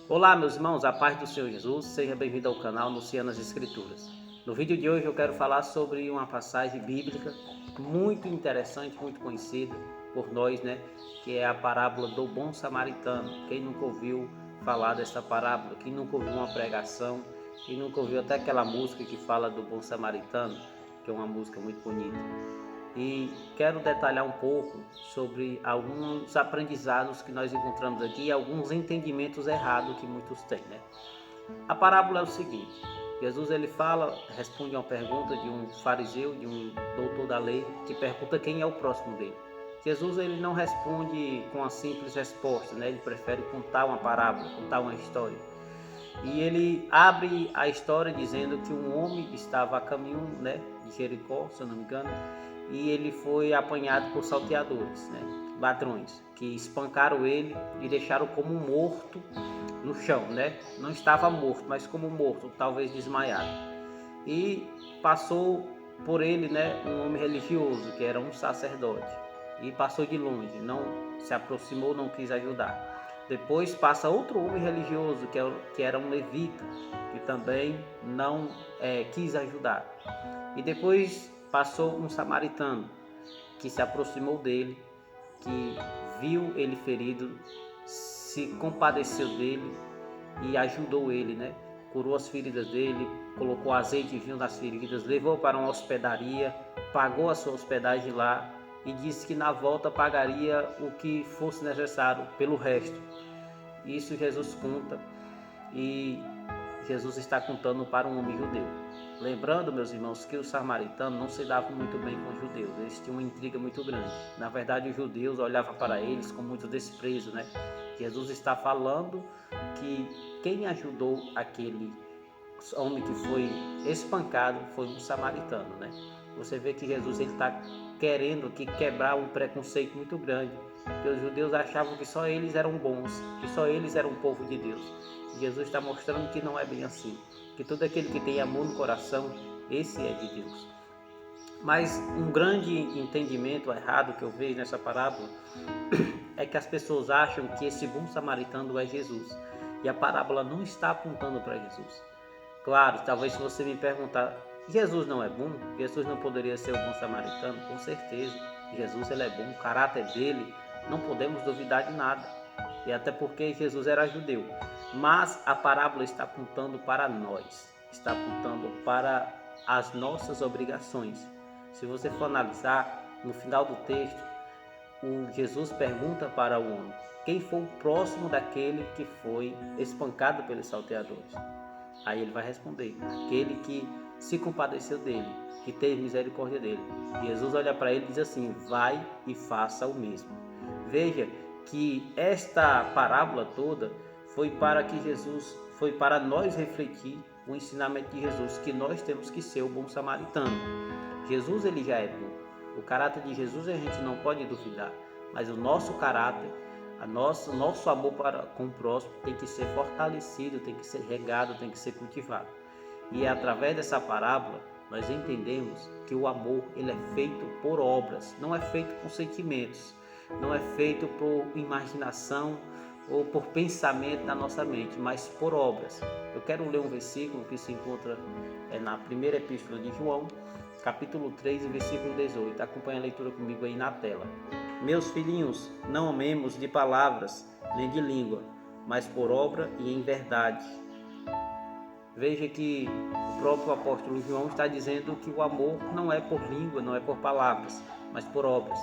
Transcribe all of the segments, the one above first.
Olá, meus irmãos, a paz do Senhor Jesus, seja bem-vindo ao canal Anunciando as Escrituras. No vídeo de hoje eu quero falar sobre uma passagem bíblica muito interessante, muito conhecida por nós, que é a parábola do bom samaritano. Quem nunca ouviu falar dessa parábola? Quem nunca ouviu uma pregação? Quem nunca ouviu até aquela música que fala do bom samaritano, que é uma música muito bonita? E quero detalhar um pouco sobre alguns aprendizados que nós encontramos aqui e alguns entendimentos errados que muitos têm, A parábola é o seguinte: Jesus responde a uma pergunta de um fariseu, de um doutor da lei, que pergunta quem é o próximo dele. Jesus ele não responde com uma simples resposta, Ele prefere contar uma parábola, contar uma história. E ele abre a história dizendo que um homem estava a caminho, de Jericó, se eu não me engano, e ele foi apanhado por salteadores, ladrões, que espancaram ele e deixaram como morto no chão, Não estava morto, mas como morto, talvez desmaiado. E passou por ele, um homem religioso, que era um sacerdote, e passou de longe, não se aproximou, não quis ajudar. Depois passa outro homem religioso, que era um levita, que também não quis ajudar. E depois passou um samaritano, que se aproximou dele, que viu ele ferido, se compadeceu dele e ajudou ele, Curou as feridas dele, colocou azeite e vinho nas feridas, levou para uma hospedaria, pagou a sua hospedagem lá e disse que na volta pagaria o que fosse necessário pelo resto. Isso Jesus conta, e Jesus está contando para um homem judeu. Lembrando, meus irmãos, que os samaritanos não se davam muito bem com os judeus, eles tinham uma intriga muito grande. Na verdade, os judeus olhavam para eles com muito desprezo, Jesus está falando que quem ajudou aquele homem que foi espancado foi um samaritano, Você vê que Jesus está querendo quebrar um preconceito muito grande, porque os judeus achavam que só eles eram bons, que só eles eram o povo de Deus. E Jesus está mostrando que não é bem assim, que todo aquele que tem amor no coração, esse é de Deus. Mas um grande entendimento errado que eu vejo nessa parábola é que as pessoas acham que esse bom samaritano é Jesus, e a parábola não está apontando para Jesus. Claro, talvez se você me perguntar, Jesus não é bom? Jesus não poderia ser o bom samaritano? Com certeza, Jesus ele é bom, o caráter dele, não podemos duvidar de nada. E até porque Jesus era judeu. Mas a parábola está apontando para nós, está apontando para as nossas obrigações. Se você for analisar, no final do texto, Jesus pergunta para o homem: quem foi o próximo daquele que foi espancado pelos salteadores? Aí ele vai responder: aquele que se compadeceu dele, que teve misericórdia dele. Jesus olha para ele e diz assim: vai e faça o mesmo. Veja que esta parábola toda foi para nós refletir o ensinamento de Jesus, que nós temos que ser o bom samaritano. Jesus ele já é bom. O caráter de Jesus a gente não pode duvidar, mas o nosso caráter, nosso amor com o próximo tem que ser fortalecido, tem que ser regado, tem que ser cultivado. E através dessa parábola nós entendemos que o amor ele é feito por obras, não é feito por sentimentos, não é feito por imaginação ou por pensamento da nossa mente, mas por obras. Eu quero ler um versículo que se encontra na primeira epístola de João, capítulo 3, versículo 18. Acompanhe a leitura comigo aí na tela. Meus filhinhos, não amemos de palavras nem de língua, mas por obra e em verdade. Veja que o próprio apóstolo João está dizendo que o amor não é por língua, não é por palavras, mas por obras.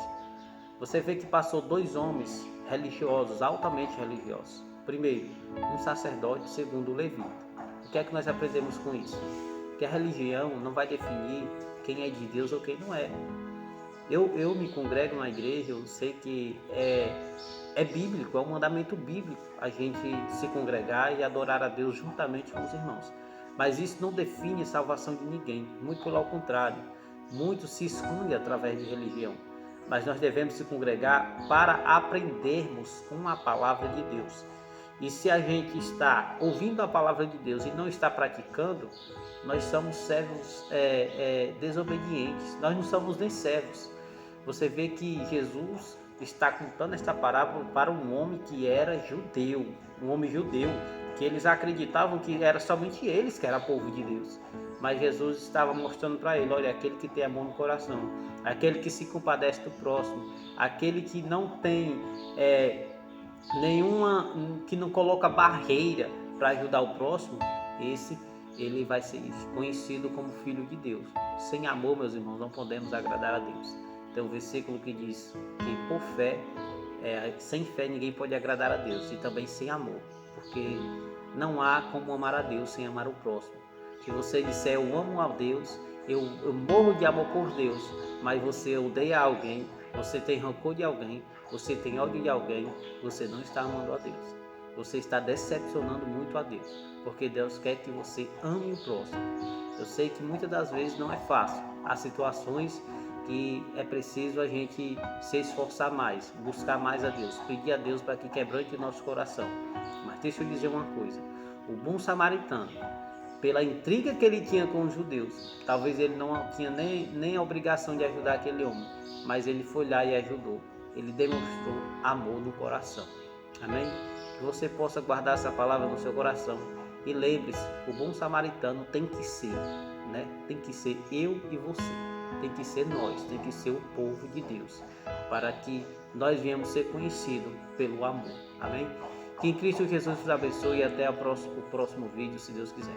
Você vê que passou dois homens religiosos, altamente religiosos. Primeiro, um sacerdote, segundo, um levita. O que é que nós aprendemos com isso? Que a religião não vai definir quem é de Deus ou quem não é. Eu me congrego na igreja, eu sei que é bíblico, é um mandamento bíblico a gente se congregar e adorar a Deus juntamente com os irmãos. Mas isso não define a salvação de ninguém, muito pelo contrário. Muitos se escondem através de religião, mas nós devemos se congregar para aprendermos uma palavra de Deus. E se a gente está ouvindo a palavra de Deus e não está praticando, nós somos servos desobedientes, nós não somos nem servos. Você vê que Jesus, está contando esta parábola para um homem que era judeu, um homem judeu, que eles acreditavam que era somente eles que era povo de Deus. Mas Jesus estava mostrando para ele, olha, aquele que tem amor no coração, aquele que se compadece do próximo, aquele que não tem que não coloca barreira para ajudar o próximo, ele vai ser conhecido como filho de Deus. Sem amor, meus irmãos, não podemos agradar a Deus. Tem um versículo que diz que por fé, sem fé ninguém pode agradar a Deus, e também sem amor, porque não há como amar a Deus sem amar o próximo. Se você disser eu amo a Deus, eu morro de amor por Deus, mas você odeia alguém, você tem rancor de alguém, você tem ódio de alguém, você não está amando a Deus. Você está decepcionando muito a Deus, porque Deus quer que você ame o próximo. Eu sei que muitas das vezes não é fácil. Há situações que é preciso a gente se esforçar mais, buscar mais a Deus, pedir a Deus para que quebrante o nosso coração. Mas deixa eu dizer uma coisa, o bom samaritano, pela intriga que ele tinha com os judeus, talvez ele não tinha nem a obrigação de ajudar aquele homem, mas ele foi lá e ajudou. Ele demonstrou amor no coração. Amém? Que você possa guardar essa palavra no seu coração. E lembre-se, o bom samaritano tem que ser, Tem que ser eu e você. Tem que ser nós, tem que ser o povo de Deus, para que nós venhamos ser conhecidos pelo amor. Amém? Que em Cristo Jesus nos abençoe e até o próximo vídeo, se Deus quiser.